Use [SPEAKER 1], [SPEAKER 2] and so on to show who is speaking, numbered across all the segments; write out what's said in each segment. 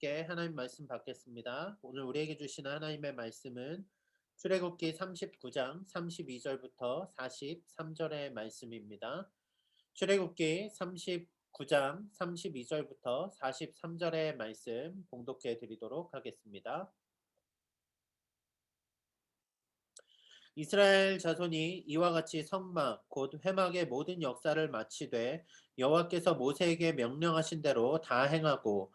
[SPEAKER 1] 함께 하나님 말씀 받겠습니다. 오늘 우리에게 주시는 하나님의 말씀은 출애굽기 39장 32절부터 43절의 말씀입니다. 출애굽기 39장 32절부터 43절의 말씀 봉독해 드리도록 하겠습니다. 이스라엘 자손이 이와 같이 성막 곧 회막의 모든 역사를 마치되 여호와께서 모세에게 명령하신 대로 다 행하고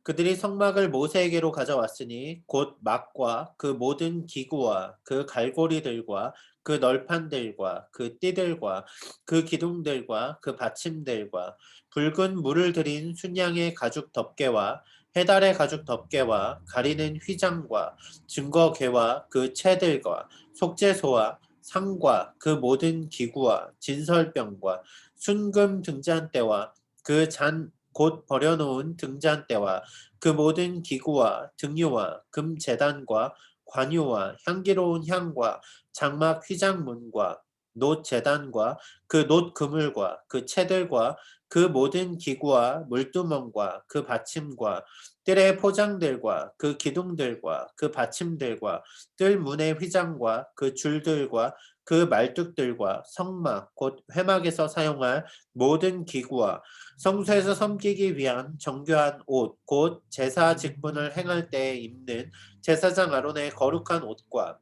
[SPEAKER 1] 그들이 성막을 모세에게로 가져왔으니 곧 막과 그 모든 기구와 그 갈고리들과 그 널판들과 그 띠들과 그 기둥들과 그 받침들과 붉은 물을 들인 순양의 가죽 덮개와 해달의 가죽 덮개와 가리는 휘장과 증거궤와 그 채들과 속죄소와 상과 그 모든 기구와 진설병과 순금 등잔대와 그 잔 곧 버려놓은 등잔대와 그 모든 기구와 등유와 금 제단과 관유와 향기로운 향과 장막 휘장문과 놋 제단과 그 놋 그물과 그 채들과 그 모든 기구와 물두멍과 그 받침과 뜰의 포장들과 그 기둥들과 그 받침들과 뜰 문의 휘장과 그 줄들과 그 말뚝들과 성막 곧 회막에서 사용할 모든 기구와 성소에서 섬기기 위한 정교한 옷, 곧 제사 직분을 행할 때에 입는 제사장 아론의 거룩한 옷과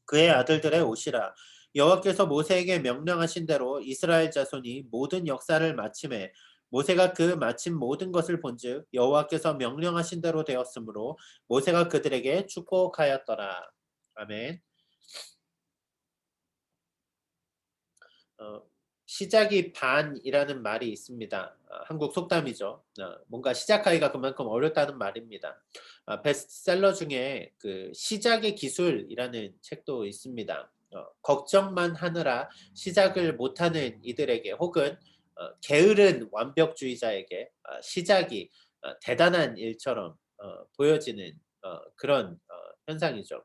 [SPEAKER 1] 그의 아들들의 옷이라. 여호와께서 모세에게 명령하신 대로 이스라엘 자손이 모든 역사를 마침에 모세가 그 마침 모든 것을 본즉 여호와께서 명령하신 대로 되었으므로 모세가 그들에게 축복하였더라. 아멘. 어, 시작이 반이라는 말이 있습니다. 한국 속담이죠. 뭔가 시작하기가 그만큼 어렵다는 말입니다. 베스트셀러 중에 그 시작의 기술이라는 책도 있습니다. 걱정만 하느라 시작을 못하는 이들에게 혹은 게으른 완벽주의자에게 시작이 대단한 일처럼 보여지는 그런 현상이죠.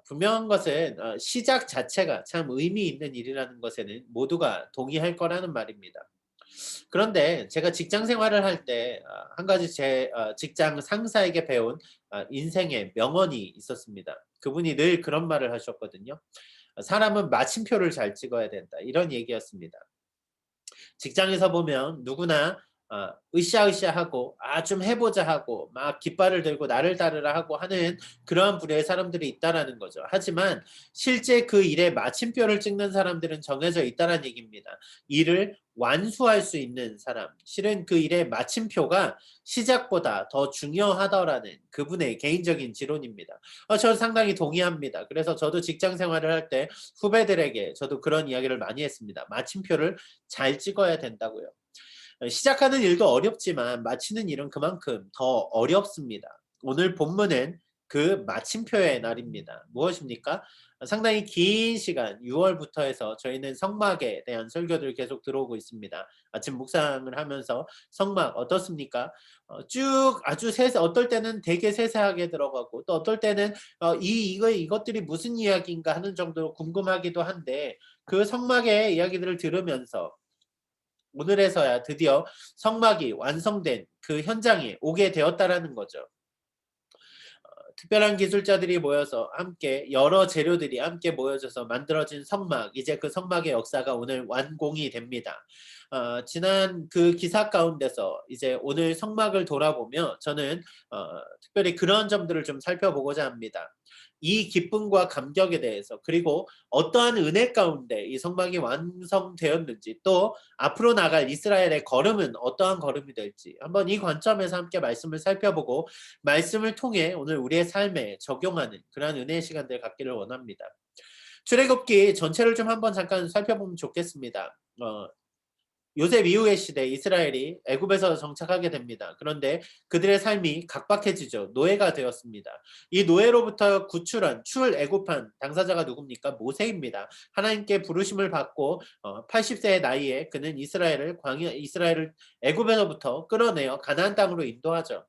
[SPEAKER 1] 분명한 것은 시작 자체가 참 의미 있는 일이라는 것에는 모두가 동의할 거라는 말입니다. 그런데 제가 직장 생활을 할 때 한 가지 제 직장 상사에게 배운 인생의 명언이 있었습니다. 그분이 늘 그런 말을 하셨거든요. "사람은 마침표를 잘 찍어야 된다." 이런 얘기였습니다. 직장에서 보면 누구나 으쌰으쌰하고 '아 좀 해 보자.' 하고 막 깃발을 들고 나를 따르라 하고 하는 그러한 부류의 사람들이 있다라는 거죠. 하지만 실제 그 일에 마침표를 찍는 사람들은 정해져 있다는 얘기입니다. 일을 완수할 수 있는 사람. 실은 그 일의 마침표가 시작보다 더 중요하다라는 그분의 개인적인 지론입니다. 저는 상당히 동의합니다. 그래서 저도 직장 생활을 할 때 후배들에게 저도 그런 이야기를 많이 했습니다. 마침표를 잘 찍어야 된다고요. 시작하는 일도 어렵지만 마치는 일은 그만큼 더 어렵습니다. 오늘 본문은 그 마침표의 날입니다. 무엇입니까? 상당히 긴 시간 6월부터 해서 저희는 성막에 대한 설교들을 계속 들어오고 있습니다. 아침 묵상을 하면서 성막 어떻습니까? 쭉 아주 어떨 때는 되게 세세하게 들어가고 또 어떨 때는 이것들이 무슨 이야기인가 하는 정도로 궁금하기도 한데 그 성막의 이야기들을 들으면서 오늘에서야 드디어 성막이 완성된 그 현장에 오게 되었다라는 거죠. 특별한 기술자들이 모여서 함께 여러 재료들이 함께 모여져서 만들어진 성막, 이제 그 성막의 역사가 오늘 완공이 됩니다. 지난 그 기사 가운데서 이제 오늘 성막을 돌아보며 저는 특별히 그런 점들을 좀 살펴보고자 합니다. 이 기쁨과 감격에 대해서 그리고 어떠한 은혜 가운데 이 성막이 완성되었는지 또 앞으로 나갈 이스라엘의 걸음은 어떠한 걸음이 될지 한번 이 관점에서 함께 말씀을 살펴보고 말씀을 통해 오늘 우리의 삶에 적용하는 그러한 은혜의 시간들을 갖기를 원합니다. 출애굽기 전체를 좀 한번 잠깐 살펴보면 좋겠습니다. 요셉 이후의 시대 이스라엘이 애굽에서 정착하게 됩니다. 그런데 그들의 삶이 각박해지죠. 노예가 되었습니다. 이 노예로부터 구출한 출애굽한 당사자가 누굽니까? 모세입니다. 하나님께 부르심을 받고 80세의 나이에 그는 이스라엘을 애굽에서부터 끌어내어 가나안 땅으로 인도하죠.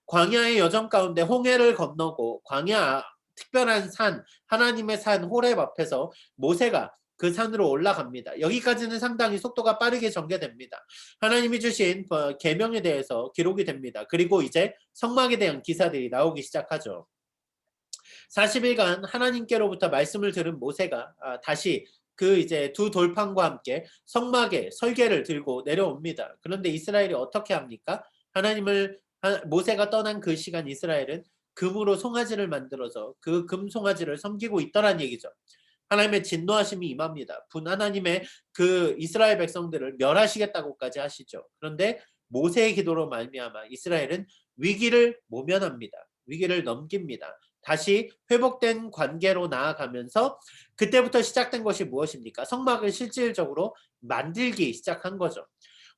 [SPEAKER 1] 광야의 여정 가운데 홍해를 건너고 광야 특별한 산 하나님의 산 호렙 앞에서 모세가 그 산으로 올라갑니다. 여기까지는 상당히 속도가 빠르게 전개됩니다. 하나님이 주신 계명에 대해서 기록이 됩니다. 그리고 이제 성막에 대한 기사들이 나오기 시작하죠. 40일간 하나님께로부터 말씀을 들은 모세가 다시 그 이제 두 돌판과 함께 성막에 설계를 들고 내려옵니다. 그런데 이스라엘이 어떻게 합니까? 모세가 떠난 그 시간 이스라엘은 금으로 송아지를 만들어서 그 금 송아지를 섬기고 있더란 얘기죠. 하나님의 진노하심이 임합니다. 하나님의 그 이스라엘 백성들을 멸하시겠다고까지 하시죠. 그런데 모세의 기도로 말미암아 이스라엘은 위기를 모면합니다. 위기를 넘깁니다. 다시 회복된 관계로 나아가면서 그때부터 시작된 것이 무엇입니까? 성막을 실질적으로 만들기 시작한 거죠.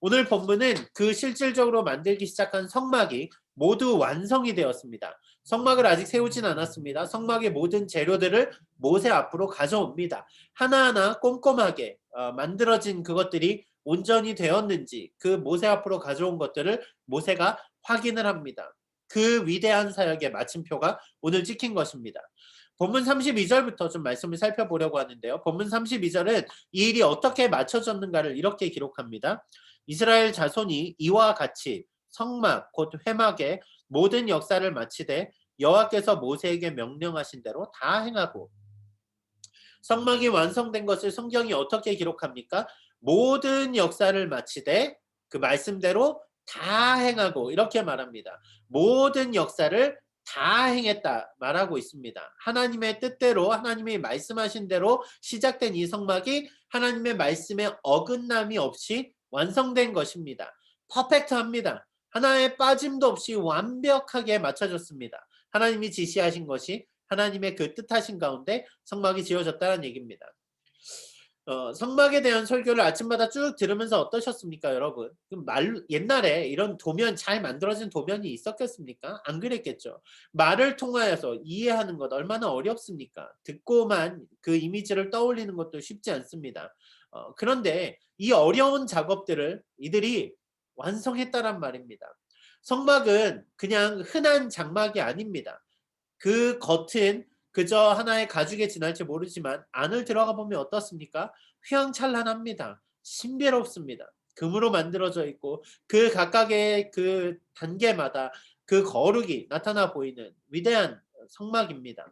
[SPEAKER 1] 오늘 본문은 그 실질적으로 만들기 시작한 성막이 모두 완성이 되었습니다. 성막을 아직 세우진 않았습니다. 성막의 모든 재료들을 모세 앞으로 가져옵니다. 하나하나 꼼꼼하게 만들어진 그것들이 온전히 되었는지 그 모세 앞으로 가져온 것들을 모세가 확인을 합니다. 그 위대한 사역의 마침표가 오늘 찍힌 것입니다. 본문 32절부터 좀 말씀을 살펴보려고 하는데요. 본문 32절은 이 일이 어떻게 맞춰졌는가를 이렇게 기록합니다. 이스라엘 자손이 이와 같이 성막 곧 회막의 모든 역사를 마치되 여호와께서 모세에게 명령하신 대로 다 행하고. 성막이 완성된 것을 성경이 어떻게 기록합니까? 모든 역사를 마치되 그 말씀대로 다 행하고 이렇게 말합니다. 모든 역사를 다 행했다 말하고 있습니다. 하나님의 뜻대로 하나님이 말씀하신 대로 시작된 이 성막이 하나님의 말씀에 어긋남이 없이 완성된 것입니다. 퍼펙트합니다. 하나의 빠짐도 없이 완벽하게 맞춰졌습니다. 하나님이 지시하신 것이 하나님의 그 뜻하신 가운데 성막이 지어졌다는 얘기입니다. 성막에 대한 설교를 아침마다 쭉 들으면서 어떠셨습니까, 여러분? 옛날에 이런 도면, 잘 만들어진 도면이 있었겠습니까? 안 그랬겠죠. 말을 통하여서 이해하는 것 얼마나 어렵습니까? 듣고만 그 이미지를 떠올리는 것도 쉽지 않습니다. 그런데 이 어려운 작업들을 이들이 완성했다란 말입니다. 성막은 그냥 흔한 장막이 아닙니다. 그 겉은 그저 하나의 가죽에 지날지 모르지만 안을 들어가 보면 어떻습니까? 휘황찬란합니다. 신비롭습니다. 금으로 만들어져 있고 그 각각의 그 단계마다 그 거룩이 나타나 보이는 위대한 성막입니다.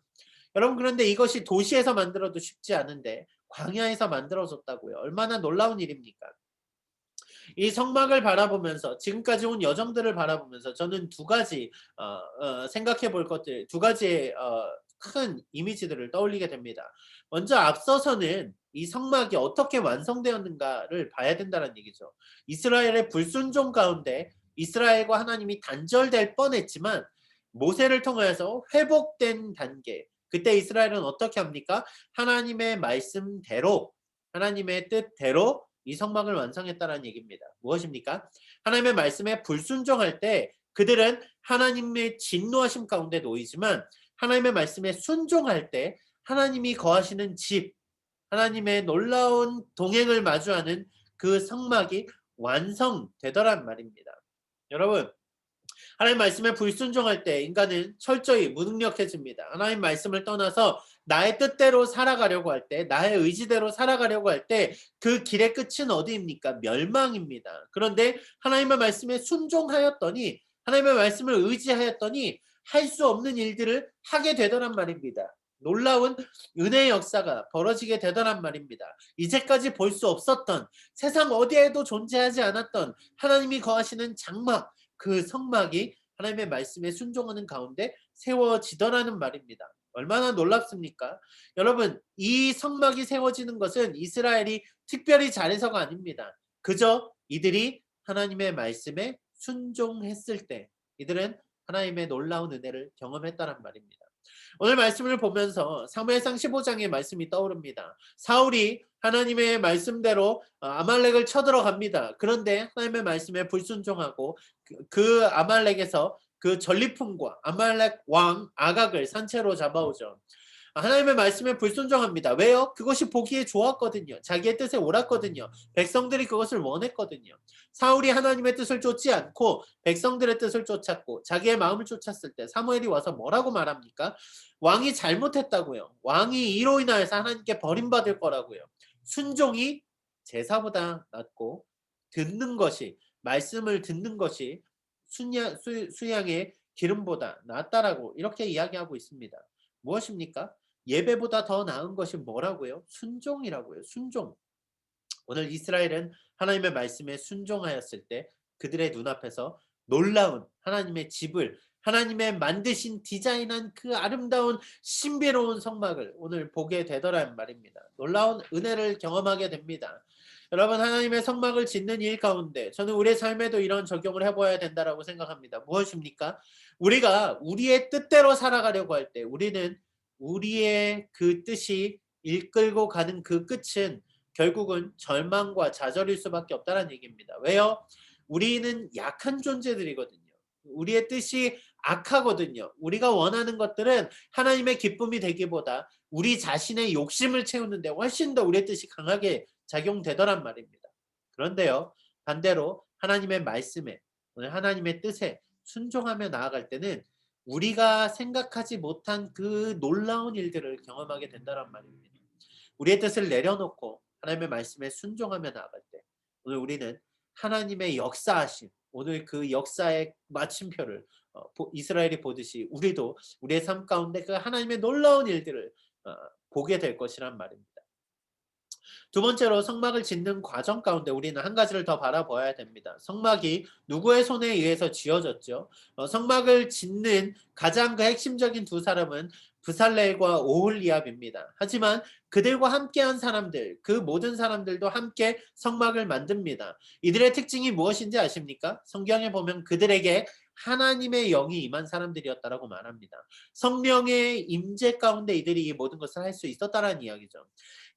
[SPEAKER 1] 여러분, 그런데 이것이 도시에서 만들어도 쉽지 않은데 광야에서 만들어졌다고요. 얼마나 놀라운 일입니까? 이 성막을 바라보면서 지금까지 온 여정들을 바라보면서 저는 두 가지 생각해 볼 것들, 두 가지의 큰 이미지들을 떠올리게 됩니다. 먼저 앞서서는 이 성막이 어떻게 완성되었는가를 봐야 된다는 얘기죠. 이스라엘의 불순종 가운데 이스라엘과 하나님이 단절될 뻔했지만 모세를 통해서 회복된 단계, 그때 이스라엘은 어떻게 합니까? 하나님의 말씀대로, 하나님의 뜻대로 이 성막을 완성했다는 얘기입니다. 무엇입니까? 하나님의 말씀에 불순종할 때 그들은 하나님의 진노하심 가운데 놓이지만 하나님의 말씀에 순종할 때 하나님이 거하시는 집, 하나님의 놀라운 동행을 마주하는 그 성막이 완성되더란 말입니다. 여러분, 하나님 말씀에 불순종할 때 인간은 철저히 무능력해집니다. 하나님 말씀을 떠나서 나의 뜻대로 살아가려고 할 때, 나의 의지대로 살아가려고 할 때 그 길의 끝은 어디입니까? 멸망입니다. 그런데 하나님의 말씀에 순종하였더니, 하나님의 말씀을 의지하였더니 할 수 없는 일들을 하게 되더란 말입니다. 놀라운 은혜의 역사가 벌어지게 되더란 말입니다. 이제까지 볼 수 없었던, 세상 어디에도 존재하지 않았던 하나님이 거하시는 장막, 그 성막이 하나님의 말씀에 순종하는 가운데 세워지더라는 말입니다. 얼마나 놀랍습니까? 여러분, 이 성막이 세워지는 것은 이스라엘이 특별히 잘해서가 아닙니다. 그저 이들이 하나님의 말씀에 순종했을 때 이들은 하나님의 놀라운 은혜를 경험했다는 말입니다. 오늘 말씀을 보면서 사무엘상 15장의 말씀이 떠오릅니다. 사울이 하나님의 말씀대로 아말렉을 쳐들어갑니다. 그런데 하나님의 말씀에 불순종하고 그 아말렉에서 그 전리품과 아말렉 왕 아각을 산채로 잡아오죠. 하나님의 말씀에 불순종합니다. 왜요? 그것이 보기에 좋았거든요. 자기의 뜻에 옳았거든요. 백성들이 그것을 원했거든요. 사울이 하나님의 뜻을 쫓지 않고 백성들의 뜻을 쫓았고 자기의 마음을 쫓았을 때 사무엘이 와서 뭐라고 말합니까? 왕이 잘못했다고요. 왕이 이로 인하여서 하나님께 버림받을 거라고요. 순종이 제사보다 낫고 듣는 것이 말씀을 듣는 것이 수양의 기름보다 낫다라고 이렇게 이야기하고 있습니다. 무엇입니까? 예배보다 더 나은 것이 뭐라고요? 순종이라고요. 순종. 오늘 이스라엘은 하나님의 말씀에 순종하였을 때 그들의 눈앞에서 놀라운 하나님의 집을 하나님의 만드신 디자인한 그 아름다운 신비로운 성막을 오늘 보게 되더란 말입니다. 놀라운 은혜를 경험하게 됩니다. 여러분 하나님의 성막을 짓는 일 가운데 저는 우리의 삶에도 이런 적용을 해봐야 된다라고 생각합니다. 무엇입니까? 우리가 우리의 뜻대로 살아가려고 할 때 우리는 우리의 그 뜻이 이끌고 가는 그 끝은 결국은 절망과 좌절일 수밖에 없다는 얘기입니다. 왜요? 우리는 약한 존재들이거든요. 우리의 뜻이 악하거든요. 우리가 원하는 것들은 하나님의 기쁨이 되기보다 우리 자신의 욕심을 채우는데 훨씬 더 우리의 뜻이 강하게 작용되더란 말입니다. 그런데요, 반대로 하나님의 말씀에, 오늘 하나님의 뜻에 순종하며 나아갈 때는 우리가 생각하지 못한 그 놀라운 일들을 경험하게 된다란 말입니다. 우리의 뜻을 내려놓고 하나님의 말씀에 순종하며 나아갈 때 오늘 우리는 하나님의 역사하심, 오늘 그 역사의 마침표를 이스라엘이 보듯이 우리도 우리의 삶 가운데 그 하나님의 놀라운 일들을 보게 될 것이란 말입니다. 두 번째로 성막을 짓는 과정 가운데 우리는 한 가지를 더 바라봐야 됩니다. 성막이 누구의 손에 의해서 지어졌죠? 성막을 짓는 가장 그 핵심적인 두 사람은 브살렐과 오홀리압입니다. 하지만 그들과 함께한 사람들, 그 모든 사람들도 함께 성막을 만듭니다. 이들의 특징이 무엇인지 아십니까? 성경에 보면 그들에게 하나님의 영이 임한 사람들이었다라고 말합니다. 성령의 임재 가운데 이들이 이 모든 것을 할 수 있었다라는 이야기죠.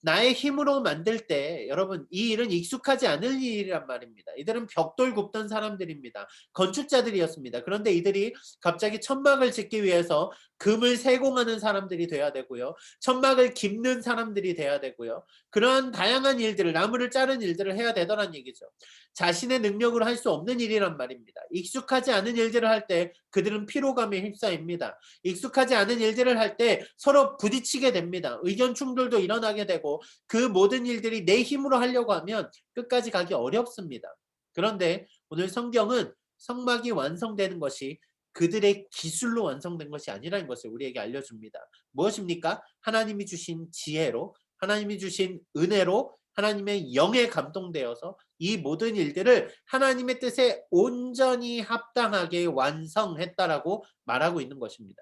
[SPEAKER 1] 나의 힘으로 만들 때 여러분 이 일은 익숙하지 않을 일이란 말입니다. 이들은 벽돌 굽던 사람들입니다. 건축자들이었습니다. 그런데 이들이 갑자기 천막을 짓기 위해서 금을 세공하는 사람들이 돼야 되고요. 천막을 깁는 사람들이 돼야 되고요. 그러한 다양한 일들을 나무를 자른 일들을 해야 되더란 얘기죠. 자신의 능력으로 할 수 없는 일이란 말입니다. 익숙하지 않은 일들을 할 때 그들은 피로감에 휩싸입니다. 익숙하지 않은 일들을 할 때 서로 부딪히게 됩니다. 의견 충돌도 일어나게 되고 그 모든 일들이 내 힘으로 하려고 하면 끝까지 가기 어렵습니다. 그런데 오늘 성경은 성막이 완성되는 것이 그들의 기술로 완성된 것이 아니라는 것을 우리에게 알려줍니다. 무엇입니까? 하나님이 주신 지혜로, 하나님이 주신 은혜로, 하나님의 영에 감동되어서 이 모든 일들을 하나님의 뜻에 온전히 합당하게 완성했다라고 말하고 있는 것입니다.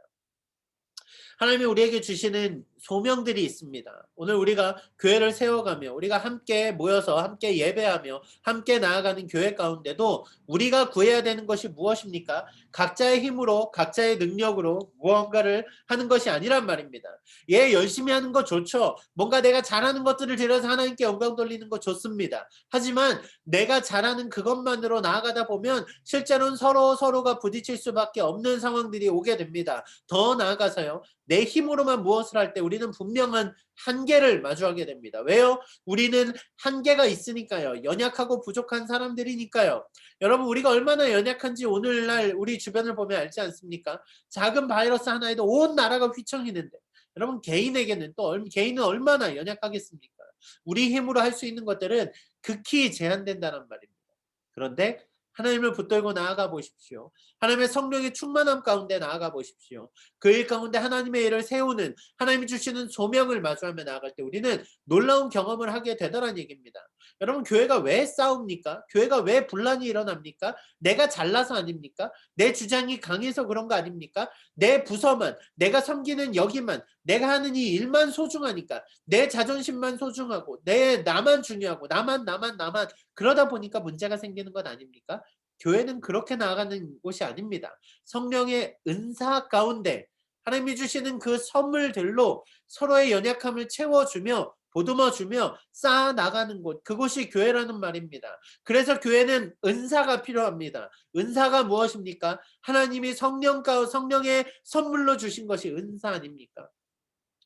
[SPEAKER 1] 하나님이 우리에게 주시는 소명들이 있습니다. 오늘 우리가 교회를 세워가며 우리가 함께 모여서 함께 예배하며 함께 나아가는 교회 가운데도 우리가 구해야 되는 것이 무엇입니까? 각자의 힘으로 각자의 능력으로 무언가를 하는 것이 아니란 말입니다. 예, 열심히 하는 거 좋죠. 뭔가 내가 잘하는 것들을 들여서 하나님께 영광 돌리는 거 좋습니다. 하지만 내가 잘하는 그것만으로 나아가다 보면 실제로는 서로가 부딪힐 수밖에 없는 상황들이 오게 됩니다. 더 나아가서요. 내 힘으로만 무엇을 할 때 우리는 분명한 한계를 마주하게 됩니다. 왜요? 우리는 한계가 있으니까요. 연약하고 부족한 사람들이니까요. 여러분 우리가 얼마나 연약한지 오늘날 우리 주변을 보면 알지 않습니까? 작은 바이러스 하나에도 온 나라가 휘청이는데 여러분 개인에게는 또 개인은 얼마나 연약하겠습니까? 우리 힘으로 할 수 있는 것들은 극히 제한된다는 말입니다. 그런데 하나님을 붙들고 나아가 보십시오. 하나님의 성령의 충만함 가운데 나아가 보십시오. 그 일 가운데 하나님의 일을 세우는 하나님이 주시는 소명을 마주하며 나아갈 때 우리는 놀라운 경험을 하게 되더란 얘기입니다. 여러분 교회가 왜 싸웁니까? 교회가 왜 분란이 일어납니까? 내가 잘나서 아닙니까? 내 주장이 강해서 그런 거 아닙니까? 내 부서만, 내가 섬기는 여기만, 내가 하는 이 일만 소중하니까 내 자존심만 소중하고 나만 중요하고 나만 그러다 보니까 문제가 생기는 것 아닙니까? 교회는 그렇게 나아가는 곳이 아닙니다. 성령의 은사 가운데 하나님이 주시는 그 선물들로 서로의 연약함을 채워주며 보듬어주며 쌓아나가는 곳, 그곳이 교회라는 말입니다. 그래서 교회는 은사가 필요합니다. 은사가 무엇입니까? 하나님이 성령의 선물로 주신 것이 은사 아닙니까?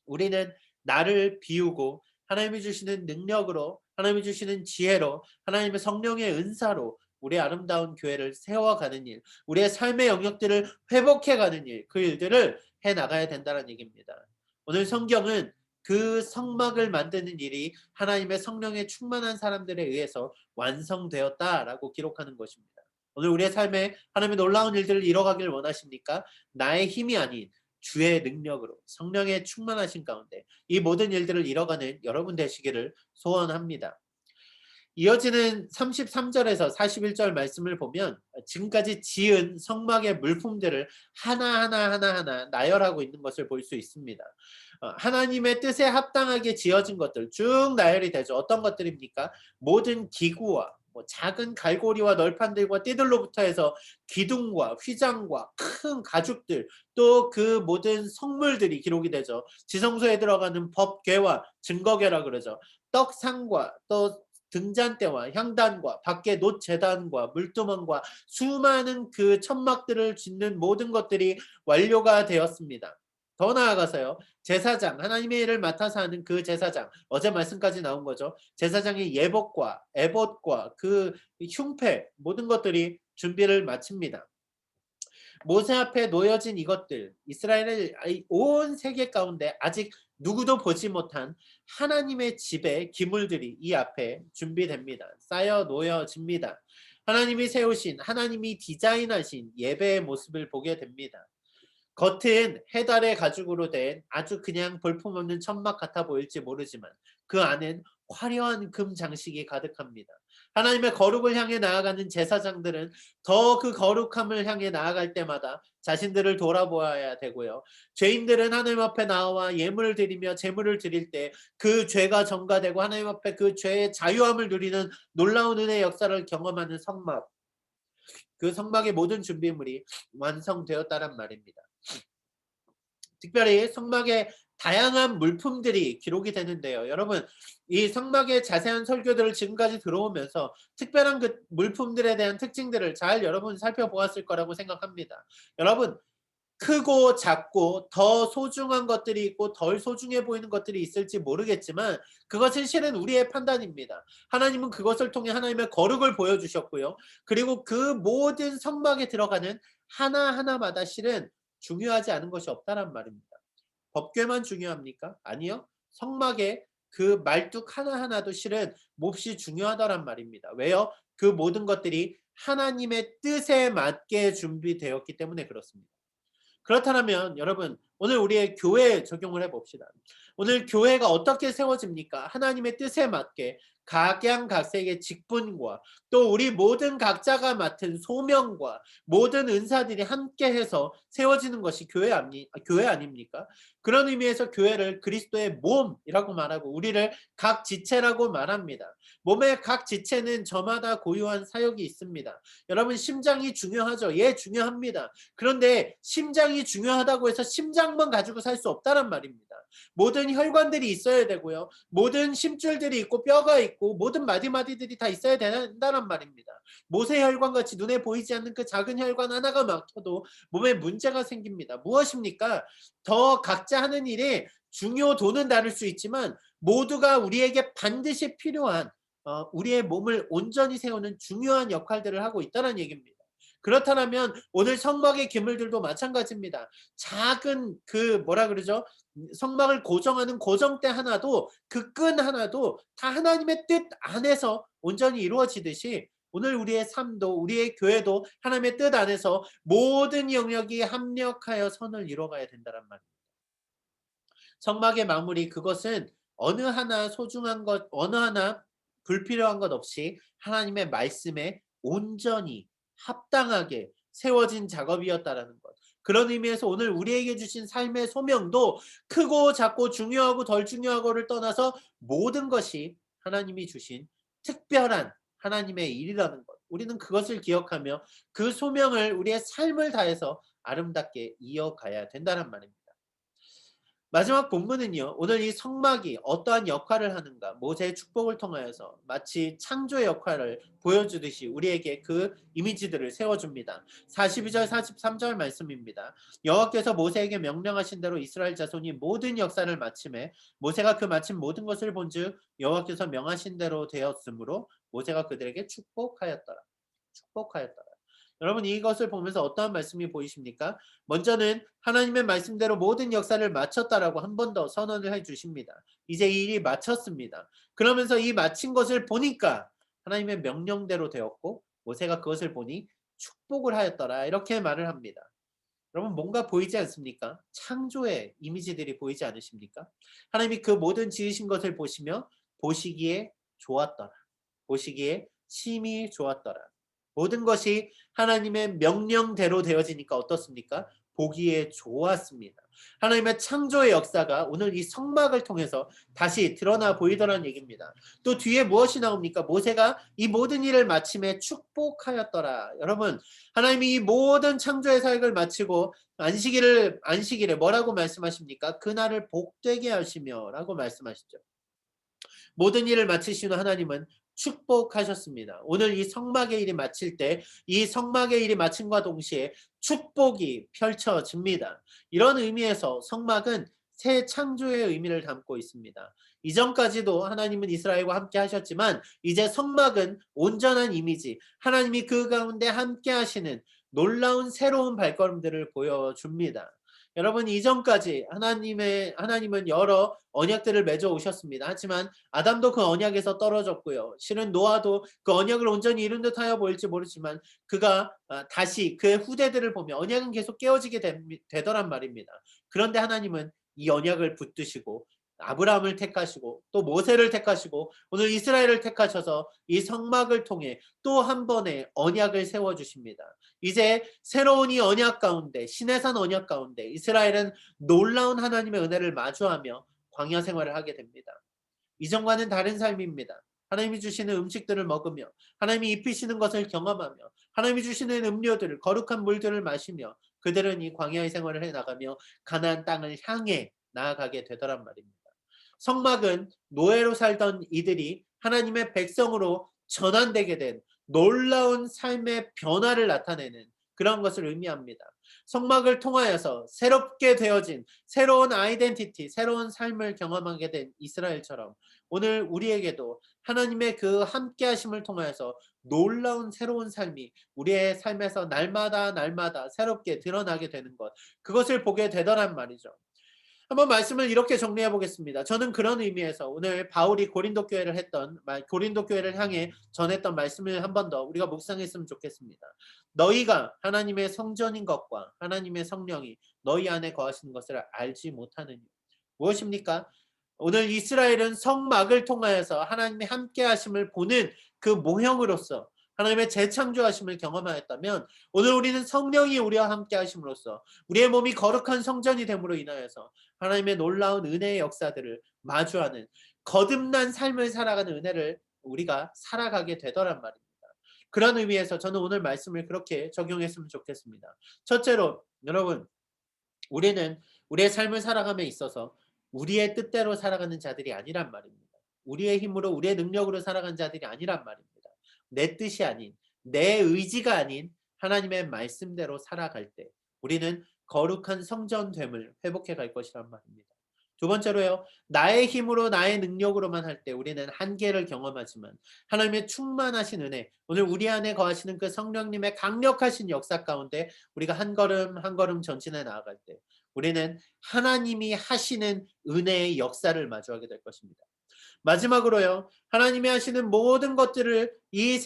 [SPEAKER 1] 우리는 나를 비우고 하나님이 주시는 능력으로 하나님이 주시는 지혜로 하나님의 성령의 은사로 우리의 아름다운 교회를 세워가는 일, 우리의 삶의 영역들을 회복해가는 일, 그 일들을 해나가야 된다는 얘기입니다. 오늘 성경은 그 성막을 만드는 일이 하나님의 성령에 충만한 사람들에 의해서 완성되었다라고 기록하는 것입니다. 오늘 우리의 삶에 하나님의 놀라운 일들을 이뤄가길 원하십니까? 나의 힘이 아닌 주의 능력으로 성령의 충만하신 가운데 이 모든 일들을 이뤄가는 여러분 되시기를 소원합니다. 이어지는 33절에서 41절 말씀을 보면 지금까지 지은 성막의 물품들을 하나하나 나열하고 있는 것을 볼 수 있습니다. 하나님의 뜻에 합당하게 지어진 것들 쭉 나열이 되죠. 어떤 것들입니까? 모든 기구와 작은 갈고리와 널판들과 띠들로부터 해서 기둥과 휘장과 큰 가죽들 또 그 모든 성물들이 기록이 되죠. 지성소에 들어가는 법궤와 증거궤라 그러죠. 떡상과 또 등잔대와 향단과 밖에 놋 제단과 물두멍과 수많은 그 천막들을 짓는 모든 것들이 완료가 되었습니다. 더 나아가서요. 제사장, 하나님의 일을 맡아서 하는 그 제사장, 어제 말씀까지 나온 거죠. 제사장의 예복과 에봇과 그 흉패 모든 것들이 준비를 마칩니다. 모세 앞에 놓여진 이것들, 이스라엘의 온 세계 가운데 아직 누구도 보지 못한 하나님의 집의 기물들이 이 앞에 준비됩니다. 쌓여 놓여집니다. 하나님이 세우신, 하나님이 디자인하신 예배의 모습을 보게 됩니다. 겉은 해달의 가죽으로 된 아주 그냥 볼품없는 천막 같아 보일지 모르지만 그 안엔 화려한 금 장식이 가득합니다. 하나님의 거룩을 향해 나아가는 제사장들은 더 그 거룩함을 향해 나아갈 때마다 자신들을 돌아보아야 되고요. 죄인들은 하나님 앞에 나와 예물을 드리며 제물을 드릴 때 그 죄가 전가되고 하나님 앞에 그 죄의 자유함을 누리는 놀라운 은혜의 역사를 경험하는 성막, 그 성막의 모든 준비물이 완성되었다란 말입니다. 특별히 성막에 다양한 물품들이 기록이 되는데요. 여러분, 이 성막의 자세한 설교들을 지금까지 들어오면서 특별한 그 물품들에 대한 특징들을 잘 여러분 살펴보았을 거라고 생각합니다. 여러분, 크고 작고 더 소중한 것들이 있고 덜 소중해 보이는 것들이 있을지 모르겠지만 그것은 실은 우리의 판단입니다. 하나님은 그것을 통해 하나님의 거룩을 보여주셨고요. 그리고 그 모든 성막에 들어가는 하나하나마다 실은 중요하지 않은 것이 없다란 말입니다. 법궤만 중요합니까? 아니요. 성막의 그 말뚝 하나하나도 실은 몹시 중요하다란 말입니다. 왜요? 그 모든 것들이 하나님의 뜻에 맞게 준비되었기 때문에 그렇습니다. 그렇다면 여러분 오늘 우리의 교회에 적용을 해봅시다. 오늘 교회가 어떻게 세워집니까? 하나님의 뜻에 맞게 각양각색의 직분과 또 우리 모든 각자가 맡은 소명과 모든 은사들이 함께해서 세워지는 것이 교회 아닙니까? 그런 의미에서 교회를 그리스도의 몸이라고 말하고 우리를 각 지체라고 말합니다. 몸의 각 지체는 저마다 고유한 사역이 있습니다. 여러분 심장이 중요하죠? 예, 중요합니다. 그런데 심장이 중요하다고 해서 심장만 가지고 살 수 없다란 말입니다. 모든 혈관들이 있어야 되고요. 모든 심줄들이 있고 뼈가 있고 모든 마디마디들이 다 있어야 된다는 말입니다. 모세혈관 같이 눈에 보이지 않는 그 작은 혈관 하나가 막혀도 몸에 문제가 생깁니다. 무엇입니까? 더 각자 하는 일에 중요도는 다를 수 있지만 모두가 우리에게 반드시 필요한 우리의 몸을 온전히 세우는 중요한 역할들을 하고 있다는 얘기입니다. 그렇다면 오늘 성막의 기물들도 마찬가지입니다. 작은 그 뭐라 그러죠? 성막을 고정하는 고정대 하나도 그 끈 하나도 다 하나님의 뜻 안에서 온전히 이루어지듯이 오늘 우리의 삶도 우리의 교회도 하나님의 뜻 안에서 모든 영역이 합력하여 선을 이루어가야 된다는 말입니다. 성막의 마무리 그것은 어느 하나 소중한 것 어느 하나 불필요한 것 없이 하나님의 말씀에 온전히 합당하게 세워진 작업이었다라는 것. 그런 의미에서 오늘 우리에게 주신 삶의 소명도 크고 작고 중요하고 덜 중요하고를 떠나서 모든 것이 하나님이 주신 특별한 하나님의 일이라는 것. 우리는 그것을 기억하며 그 소명을 우리의 삶을 다해서 아름답게 이어가야 된다는 말입니다. 마지막 본문은요. 오늘 이 성막이 어떠한 역할을 하는가 모세의 축복을 통하여서 마치 창조의 역할을 보여주듯이 우리에게 그 이미지들을 세워줍니다. 42절 43절 말씀입니다. 여호와께서 모세에게 명령하신 대로 이스라엘 자손이 모든 역사를 마침에 모세가 그 마침 모든 것을 본즉 여호와께서 명하신 대로 되었으므로 모세가 그들에게 축복하였더라. 축복하였더라. 여러분 이것을 보면서 어떠한 말씀이 보이십니까? 먼저는 하나님의 말씀대로 모든 역사를 마쳤다라고 한 번 더 선언을 해 주십니다. 이제 이 일이 마쳤습니다. 그러면서 이 마친 것을 보니까 하나님의 명령대로 되었고 모세가 그것을 보니 축복을 하였더라. 이렇게 말을 합니다. 여러분 뭔가 보이지 않습니까? 창조의 이미지들이 보이지 않으십니까? 하나님이 그 모든 지으신 것을 보시며 보시기에 좋았더라. 보시기에 심히 좋았더라. 모든 것이 하나님의 명령대로 되어지니까 어떻습니까? 보기에 좋았습니다. 하나님의 창조의 역사가 오늘 이 성막을 통해서 다시 드러나 보이더라는 얘기입니다. 또 뒤에 무엇이 나옵니까? 모세가 이 모든 일을 마침에 축복하였더라. 여러분, 하나님이 이 모든 창조의 사역을 마치고 안식일에 뭐라고 말씀하십니까? 그날을 복되게 하시며라고 말씀하시죠. 모든 일을 마치신 하나님은 축복하셨습니다. 오늘 이 성막의 일이 마칠 때 이 성막의 일이 마침과 동시에 축복이 펼쳐집니다. 이런 의미에서 성막은 새 창조의 의미를 담고 있습니다. 이전까지도 하나님은 이스라엘과 함께 하셨지만 이제 성막은 온전한 이미지, 하나님이 그 가운데 함께 하시는 놀라운 새로운 발걸음들을 보여줍니다. 여러분 이전까지 하나님은 여러 언약들을 맺어 오셨습니다. 하지만 아담도 그 언약에서 떨어졌고요. 실은 노아도 그 언약을 온전히 이룬 듯하여 보일지 모르지만 그가 다시 그의 후대들을 보며 언약은 계속 깨어지게 되더란 말입니다. 그런데 하나님은 이 언약을 붙드시고 아브라함을 택하시고 또 모세를 택하시고 오늘 이스라엘을 택하셔서 이 성막을 통해 또 한 번의 언약을 세워 주십니다. 이제 새로운 이 언약 가운데 시내산 언약 가운데 이스라엘은 놀라운 하나님의 은혜를 마주하며 광야 생활을 하게 됩니다. 이전과는 다른 삶입니다. 하나님이 주시는 음식들을 먹으며 하나님이 입히시는 것을 경험하며 하나님이 주시는 음료들을 거룩한 물들을 마시며 그들은 이 광야의 생활을 해나가며 가나안 땅을 향해 나아가게 되더란 말입니다. 성막은 노예로 살던 이들이 하나님의 백성으로 전환되게 된 놀라운 삶의 변화를 나타내는 그런 것을 의미합니다. 성막을 통하여서 새롭게 되어진 새로운 아이덴티티, 새로운 삶을 경험하게 된 이스라엘처럼 오늘 우리에게도 하나님의 그 함께 하심을 통하여서 놀라운 새로운 삶이 우리의 삶에서 날마다 새롭게 드러나게 되는 것, 그것을 보게 되더란 말이죠. 한번 말씀을 이렇게 정리해 보겠습니다. 저는 그런 의미에서 오늘 바울이 고린도 교회를 향해 전했던 말씀을 한 번 더 우리가 묵상했으면 좋겠습니다. 너희가 하나님의 성전인 것과 하나님의 성령이 너희 안에 거하시는 것을 알지 못하느니. 무엇입니까? 오늘 이스라엘은 성막을 통하여서 하나님의 함께 하심을 보는 그 모형으로서 하나님의 재창조하심을 경험하였다면 오늘 우리는 성령이 우리와 함께 하심으로써 우리의 몸이 거룩한 성전이 됨으로 인하여서 하나님의 놀라운 은혜의 역사들을 마주하는 거듭난 삶을 살아가는 은혜를 우리가 살아가게 되더란 말입니다. 그런 의미에서 저는 오늘 말씀을 그렇게 적용했으면 좋겠습니다. 첫째로 여러분 우리는 우리의 삶을 살아감에 있어서 우리의 뜻대로 살아가는 자들이 아니란 말입니다. 우리의 힘으로 우리의 능력으로 살아가는 자들이 아니란 말입니다. 내 뜻이 아닌 내 의지가 아닌 하나님의 말씀대로 살아갈 때 우리는 거룩한 성전됨을 회복해 갈 것이란 말입니다. 두 번째로요. 나의 힘으로 나의 능력으로만 할 때 우리는 한계를 경험하지만 하나님의 충만하신 은혜, 오늘 우리 안에 거하시는 그 성령님의 강력하신 역사 가운데 우리가 한 걸음 한 걸음 전진해 나아갈 때 우리는 하나님이 하시는 은혜의 역사를 마주하게 될 것입니다. 마지막으로요. 하나님이 하시는 모든 것들을 이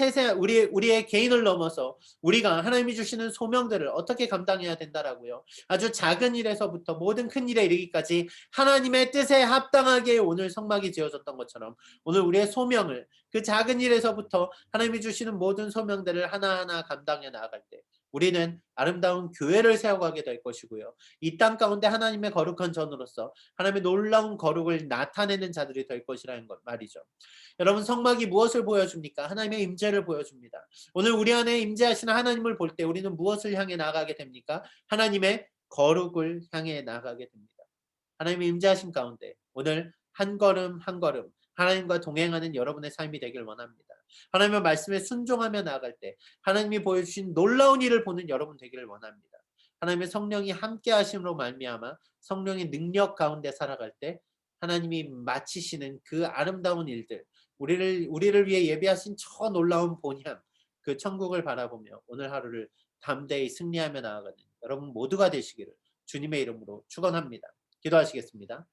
[SPEAKER 1] 우리의 개인을 넘어서 우리가 하나님이 주시는 소명들을 어떻게 감당해야 된다라고요. 아주 작은 일에서부터 모든 큰 일에 이르기까지 하나님의 뜻에 합당하게 오늘 성막이 지어졌던 것처럼 오늘 우리의 소명을 그 작은 일에서부터 하나님이 주시는 모든 소명들을 하나하나 감당해 나아갈 때 우리는 아름다운 교회를 세워가게 될 것이고요. 이 땅 가운데 하나님의 거룩한 전으로서 하나님의 놀라운 거룩을 나타내는 자들이 될 것이라는 것 말이죠. 여러분 성막이 무엇을 보여줍니까? 하나님의 임재를 보여줍니다. 오늘 우리 안에 임재하시는 하나님을 볼 때 우리는 무엇을 향해 나아가게 됩니까? 하나님의 거룩을 향해 나아가게 됩니다. 하나님의 임재하심 가운데 오늘 한 걸음 한 걸음 하나님과 동행하는 여러분의 삶이 되길 원합니다. 하나님의 말씀에 순종하며 나아갈 때 하나님이 보여주신 놀라운 일을 보는 여러분 되기를 원합니다. 하나님의 성령이 함께 하심으로 말미암아 성령의 능력 가운데 살아갈 때 하나님이 마치시는 그 아름다운 일들 우리를 위해 예비하신 저 놀라운 본향 그 천국을 바라보며 오늘 하루를 담대히 승리하며 나아가는 여러분 모두가 되시기를 주님의 이름으로 축원합니다. 기도하시겠습니다.